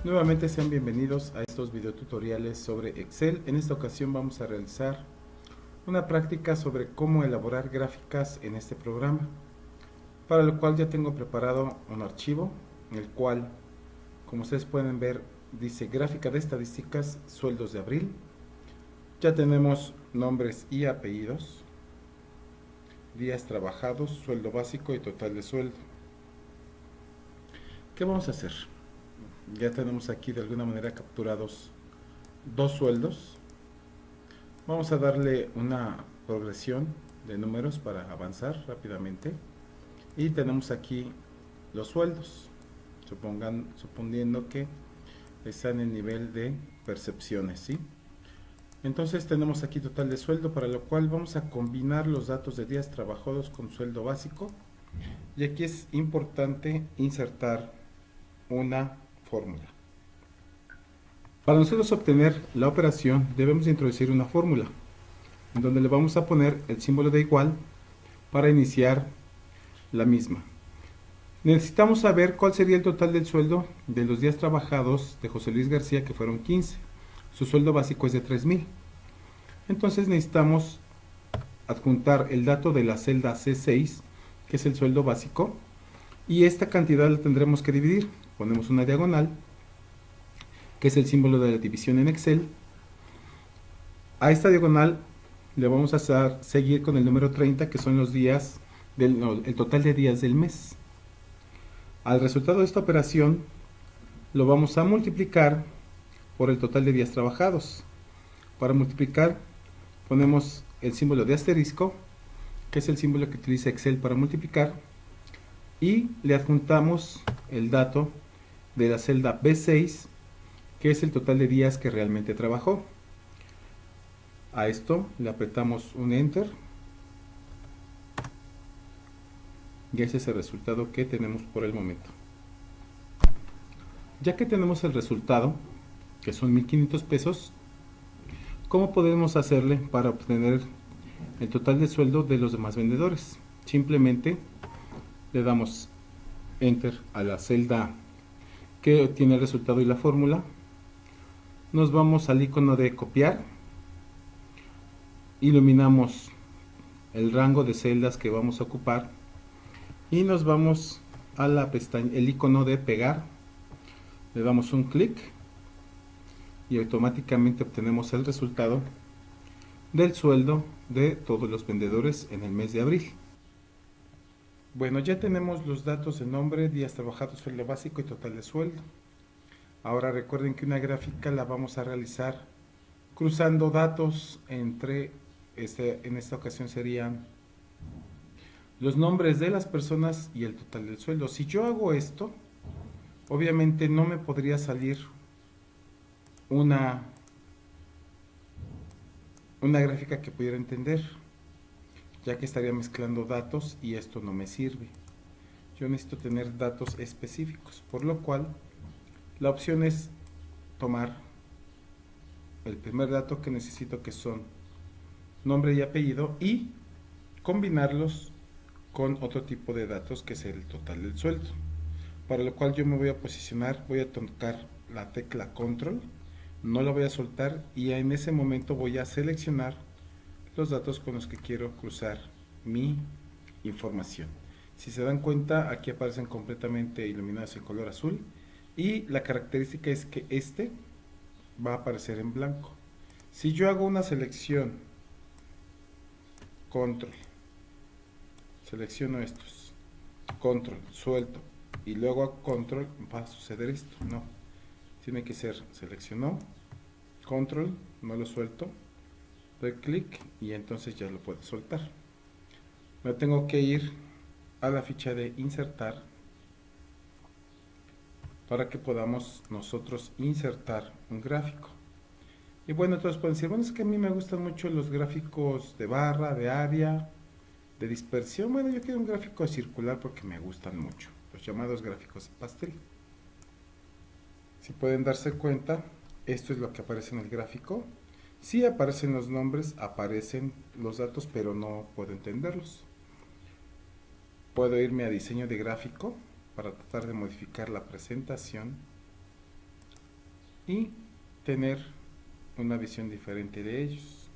Nuevamente sean bienvenidos a estos videotutoriales sobre Excel. En esta ocasión vamos a realizar una práctica sobre cómo elaborar gráficas en este programa, para lo cual ya tengo preparado un archivo en el cual, como ustedes pueden ver, dice gráfica de estadísticas, sueldos de abril. Ya tenemos nombres y apellidos, días trabajados, sueldo básico y total de sueldo. ¿Qué vamos a hacer? Ya tenemos aquí de alguna manera capturados dos sueldos. Vamos a darle una progresión de números para avanzar rápidamente. Y tenemos aquí los sueldos, suponiendo que está en el nivel de percepciones, ¿sí? Entonces tenemos aquí total de sueldo, para lo cual vamos a combinar los datos de días trabajados con sueldo básico. Y aquí es importante insertar una fórmula. Para nosotros obtener la operación debemos introducir una fórmula, en donde le vamos a poner el símbolo de igual para iniciar la misma. Necesitamos saber cuál sería el total del sueldo de los días trabajados de José Luis García, que fueron 15. Su sueldo básico es de 3,000. Entonces necesitamos adjuntar el dato de la celda C6, que es el sueldo básico, y esta cantidad la tendremos que dividir. Ponemos una diagonal, que es el símbolo de la división en Excel. A esta diagonal le vamos a seguir con el número 30, que son los días el total de días del mes. Al resultado de esta operación lo vamos a multiplicar por el total de días trabajados. Para multiplicar ponemos el símbolo de asterisco, que es el símbolo que utiliza Excel para multiplicar, y le adjuntamos el dato de la celda B6, que es el total de días que realmente trabajó. A esto le apretamos un Enter y ese es el resultado que tenemos por el momento. Ya que tenemos el resultado, que son 1,500 pesos, ¿cómo podemos hacerle para obtener el total de sueldo de los demás vendedores? Simplemente le damos Enter a la celda que obtiene el resultado y la fórmula. Nos vamos al icono de copiar, iluminamos el rango de celdas que vamos a ocupar y nos vamos a la pestaña, el icono de pegar. Le damos un clic y automáticamente obtenemos el resultado del sueldo de todos los vendedores en el mes de abril. Bueno, ya tenemos los datos de nombre, días trabajados, sueldo básico y total de sueldo. Ahora recuerden que una gráfica la vamos a realizar cruzando datos entre, en esta ocasión serían los nombres de las personas y el total del sueldo. Si yo hago esto, obviamente no me podría salir una gráfica que pudiera entender, ya que estaría mezclando datos y esto no me sirve. Yo necesito tener datos específicos, por lo cual la opción es tomar el primer dato que necesito, que son nombre y apellido, y combinarlos con otro tipo de datos, que es el total del sueldo. Para lo cual yo me voy a posicionar, voy a tocar la tecla control, no la voy a soltar, y en ese momento voy a seleccionar los datos con los que quiero cruzar mi información. Si se dan cuenta, aquí aparecen completamente iluminados en color azul, y la característica es que este va a aparecer en blanco. Si yo hago una selección, control, selecciono estos, control, suelto, y luego a control, va a suceder esto. No, tiene que ser seleccionó, control, no lo suelto, doy clic y entonces ya lo puedo soltar. Me tengo que ir a la ficha de insertar para que podamos nosotros insertar un gráfico. Y bueno, todos pueden decir, bueno, es que a mí me gustan mucho los gráficos de barra, de área, de dispersión. Bueno, yo quiero un gráfico circular porque me gustan mucho, los llamados gráficos de pastel. Si pueden darse cuenta, esto es lo que aparece en el gráfico. Sí aparecen los nombres, aparecen los datos, pero no puedo entenderlos. Puedo irme a diseño de gráfico para tratar de modificar la presentación. y tener una visión diferente de ellos.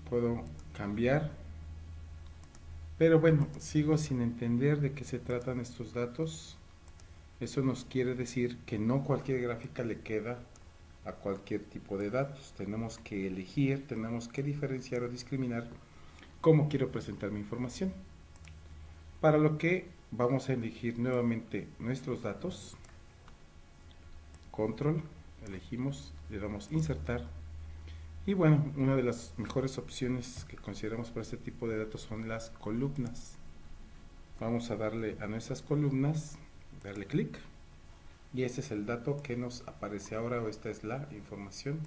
Puedo cambiar, pero bueno, sigo sin entender de qué se tratan estos datos. Eso nos quiere decir que no cualquier gráfica le queda a cualquier tipo de datos. Tenemos que elegir, tenemos que diferenciar o discriminar cómo quiero presentar mi información. Para lo que vamos a elegir nuevamente nuestros datos. Control, elegimos, le damos insertar. Y bueno, una de las mejores opciones que consideramos para este tipo de datos son las columnas. Vamos a darle a nuestras columnas, darle clic. Y este es el dato que nos aparece ahora, o esta es la información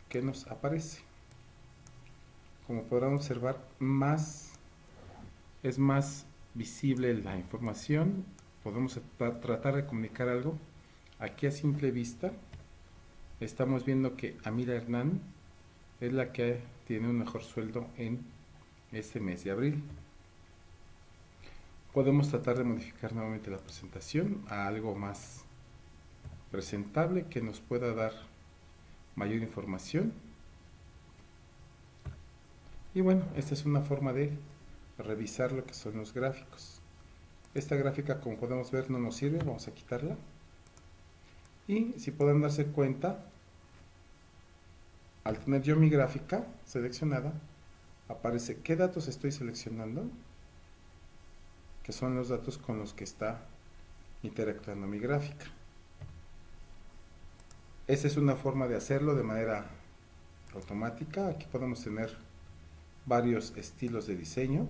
que nos aparece. Como podrán observar, es más visible la información. Podemos tratar de comunicar algo. Aquí a simple vista estamos viendo que Amira Hernán es la que tiene un mejor sueldo en este mes de abril. Podemos tratar de modificar nuevamente la presentación a algo más presentable que nos pueda dar mayor información. Y bueno, esta es una forma de revisar lo que son los gráficos. Esta gráfica, como podemos ver, no nos sirve, vamos a quitarla. Y si pueden darse cuenta, al tener yo mi gráfica seleccionada, aparece qué datos estoy seleccionando, que son los datos con los que está interactuando mi gráfica. Esa es una forma de hacerlo de manera automática. Aquí podemos tener varios estilos de diseño.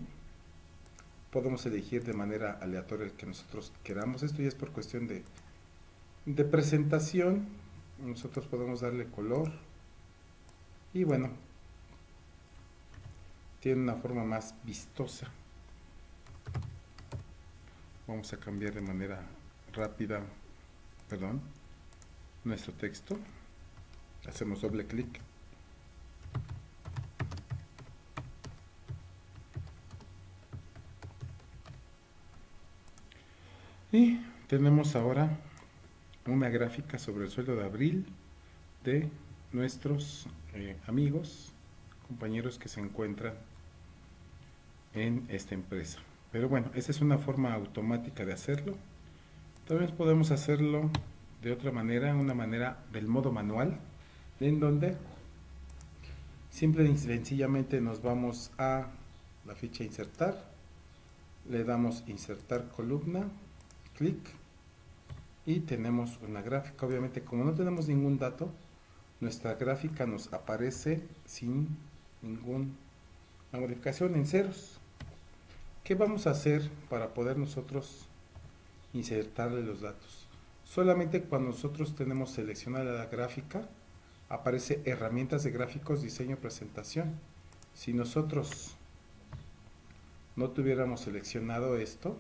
Podemos elegir de manera aleatoria el que nosotros queramos. Esto ya es por cuestión de presentación. Nosotros podemos darle color. Y bueno, tiene una forma más vistosa. Vamos a cambiar de manera rápida, nuestro texto. Hacemos doble clic. Y tenemos ahora una gráfica sobre el sueldo de abril de nuestros amigos, compañeros que se encuentran en esta empresa. Pero bueno, esa es una forma automática de hacerlo. También podemos hacerlo de otra manera, una manera del modo manual, en donde simple y sencillamente nos vamos a la ficha insertar, le damos insertar columna, clic, y tenemos una gráfica. Obviamente, como no tenemos ningún dato, nuestra gráfica nos aparece sin ninguna modificación, en ceros. ¿Qué vamos a hacer para poder nosotros insertarle los datos? Solamente cuando nosotros tenemos seleccionada la gráfica, aparece herramientas de gráficos, diseño, presentación. Si nosotros no tuviéramos seleccionado esto,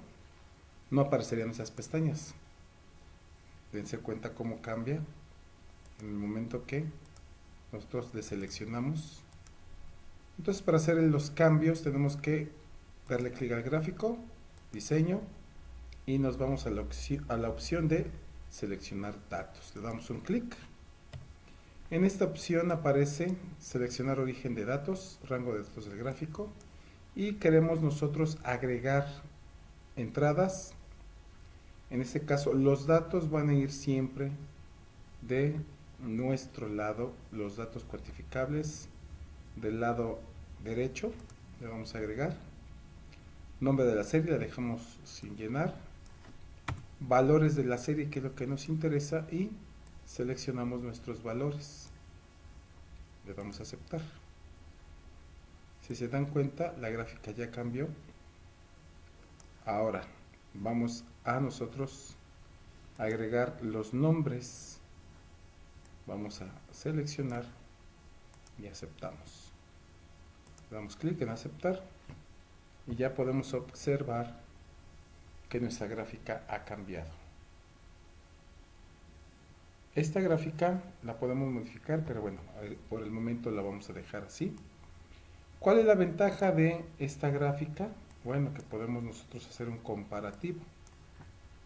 no aparecerían esas pestañas. Dense cuenta cómo cambia en el momento que nosotros deseleccionamos. Entonces, para hacer los cambios tenemos que darle clic al gráfico, diseño, y nos vamos a la opción de seleccionar datos. Le damos un clic. En esta opción aparece seleccionar origen de datos, rango de datos del gráfico, y queremos nosotros agregar entradas. En este caso, los datos van a ir siempre de nuestro lado, los datos cuantificables del lado derecho. Le vamos a agregar nombre de la serie, la dejamos sin llenar, valores de la serie, que es lo que nos interesa, y seleccionamos nuestros valores. Le damos a aceptar. Si se dan cuenta, la gráfica ya cambió. Ahora vamos a nosotros agregar los nombres. Vamos a seleccionar y aceptamos. Le damos clic en aceptar y ya podemos observar que nuestra gráfica ha cambiado. Esta gráfica la podemos modificar, pero bueno, por el momento la vamos a dejar así. ¿Cuál es la ventaja de esta gráfica? Bueno, que podemos nosotros hacer un comparativo.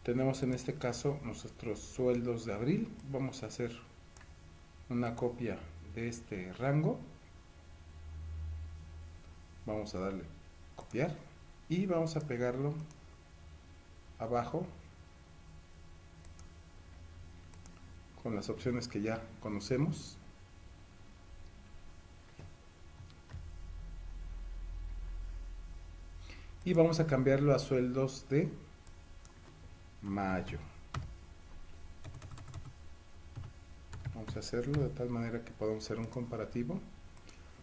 Tenemos en este caso nuestros sueldos de abril. Vamos a hacer una copia de este rango. Vamos a darle copiar y vamos a pegarlo abajo con las opciones que ya conocemos. Y vamos a cambiarlo a sueldos de mayo. Vamos a hacerlo de tal manera que podamos hacer un comparativo.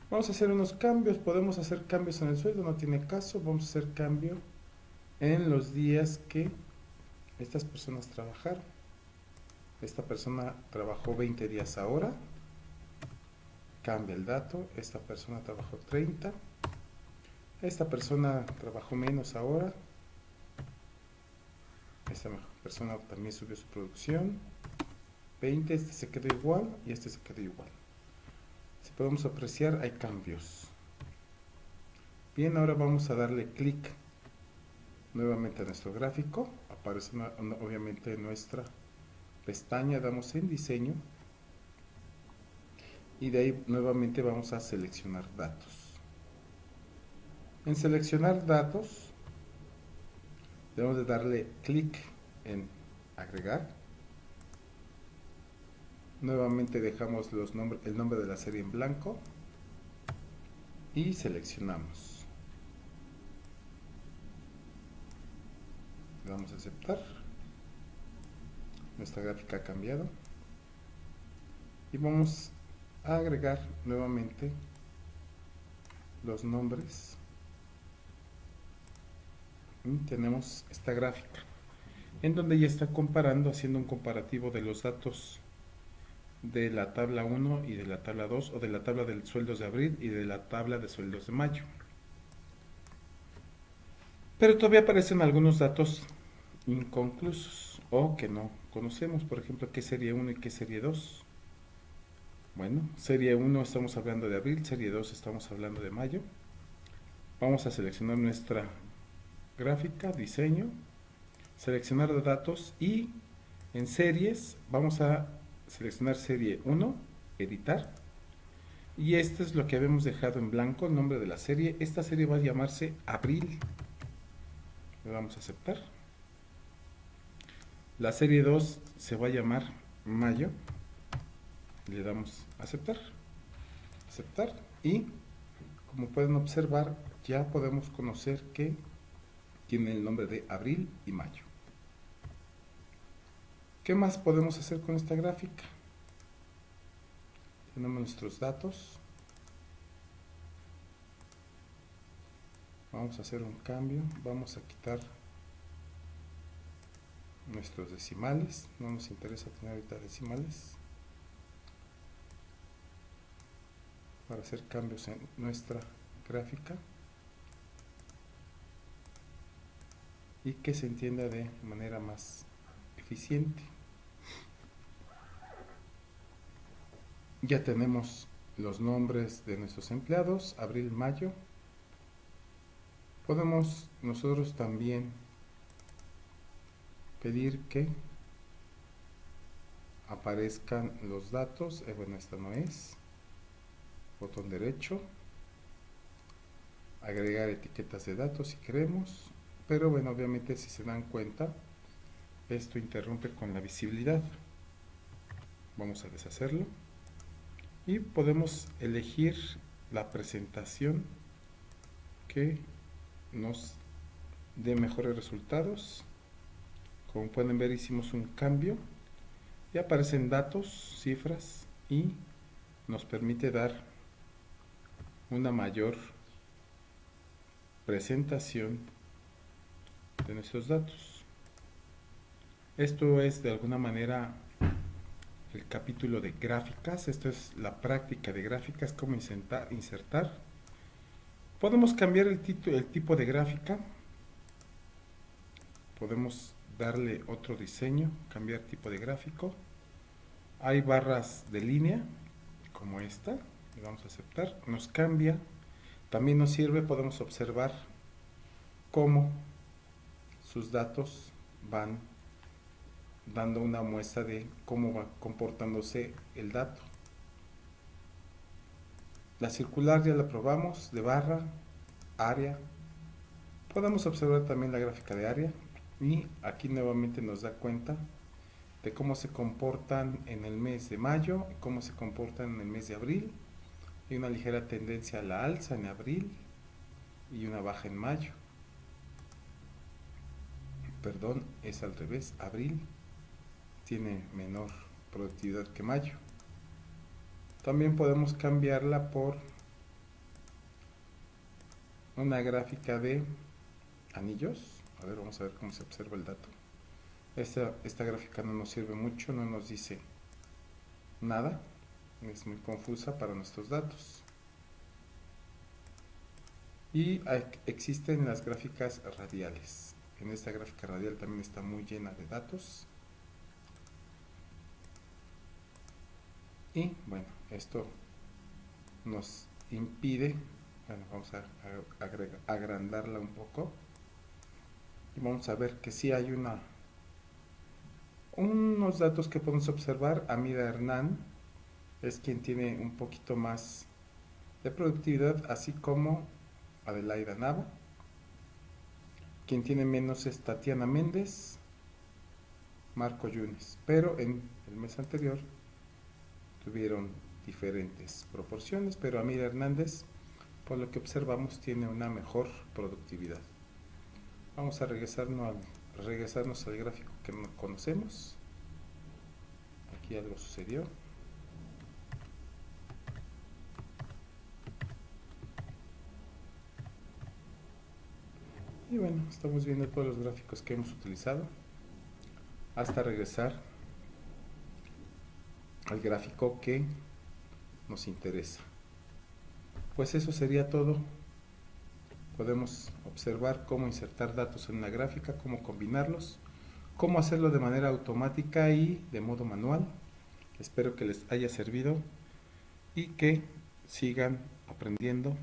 Vamos a hacer unos cambios. Podemos hacer cambios en el sueldo, no tiene caso. Vamos a hacer cambio en los días que estas personas trabajaron. Esta persona trabajó 20 días ahora. Cambia el dato. Esta persona trabajó 30. Esta persona trabajó menos ahora. Esta persona también subió su producción. 20, este se quedó igual y este se quedó igual. Si podemos apreciar, hay cambios. Bien, ahora vamos a darle clic nuevamente a nuestro gráfico. Aparece obviamente nuestra pestaña, damos en diseño y de ahí nuevamente vamos a seleccionar datos. En seleccionar datos debemos de darle clic en agregar. Nuevamente dejamos el nombre de la serie en blanco y seleccionamos. Le damos a aceptar. Nuestra gráfica ha cambiado y vamos a agregar nuevamente los nombres. Y tenemos esta gráfica en donde ya está comparando, haciendo un comparativo de los datos de la tabla 1 y de la tabla 2, o de la tabla de sueldos de abril y de la tabla de sueldos de mayo. Pero todavía aparecen algunos datos inconclusos o que no conocemos. Por ejemplo, ¿qué serie 1 y qué serie 2? Bueno, serie 1 estamos hablando de abril, serie 2 estamos hablando de mayo. Vamos a seleccionar nuestra gráfica, diseño, seleccionar los datos y en series vamos a seleccionar serie 1, editar, y esto es lo que habíamos dejado en blanco, el nombre de la serie. Esta serie va a llamarse abril. Le damos a aceptar. La serie 2 se va a llamar mayo. Le damos a aceptar. Aceptar. Y como pueden observar, ya podemos conocer que tiene el nombre de abril y mayo. ¿Qué más podemos hacer con esta gráfica? Tenemos nuestros datos. Vamos a hacer un cambio. Vamos a quitar nuestros decimales. No nos interesa tener ahorita decimales. Para hacer cambios en nuestra gráfica y que se entienda de manera más eficiente. Ya tenemos los nombres de nuestros empleados, abril, mayo. Podemos nosotros también pedir que aparezcan los datos. Bueno, esta no es. Botón derecho. Agregar etiquetas de datos si queremos. Pero bueno, obviamente si se dan cuenta, esto interrumpe con la visibilidad. Vamos a deshacerlo. Y podemos elegir la presentación que nos dé mejores resultados. Como pueden ver, hicimos un cambio y aparecen datos, cifras, y nos permite dar una mayor presentación de nuestros datos. Esto es de alguna manera el capítulo de gráficas. Esto es la práctica de gráficas, cómo insertar. Podemos cambiar el tipo de gráfica. Podemos darle otro diseño, cambiar tipo de gráfico. Hay barras de línea como esta. Le vamos a aceptar. Nos cambia. También nos sirve, podemos observar cómo sus datos van dando una muestra de cómo va comportándose el dato. La circular ya la probamos, de barra, área. Podemos observar también la gráfica de área y aquí nuevamente nos da cuenta de cómo se comportan en el mes de mayo y cómo se comportan en el mes de abril. Hay una ligera tendencia a la alza en abril y una baja en mayo. Perdón, es al revés, abril tiene menor productividad que mayo. También podemos cambiarla por una gráfica de anillos. A ver, vamos a ver cómo se observa el dato. Esta gráfica no nos sirve mucho, no nos dice nada, es muy confusa para nuestros datos. Y existen las gráficas radiales. En esta gráfica radial también está muy llena de datos. Y bueno, esto nos impide, bueno, vamos a agrandarla un poco. Y vamos a ver que sí hay unos datos que podemos observar. Amida Hernán es quien tiene un poquito más de productividad, así como Adelaida Nava. Quien tiene menos es Tatiana Méndez, Marco Yunes, pero en el mes anterior tuvieron diferentes proporciones, pero Amida Hernández, por lo que observamos, tiene una mejor productividad. Vamos a regresarnos al gráfico que no conocemos. Aquí algo sucedió. Y bueno, estamos viendo todos los gráficos que hemos utilizado hasta regresar al gráfico que nos interesa. Pues eso sería todo. Podemos observar cómo insertar datos en una gráfica, cómo combinarlos, cómo hacerlo de manera automática y de modo manual. Espero que les haya servido y que sigan aprendiendo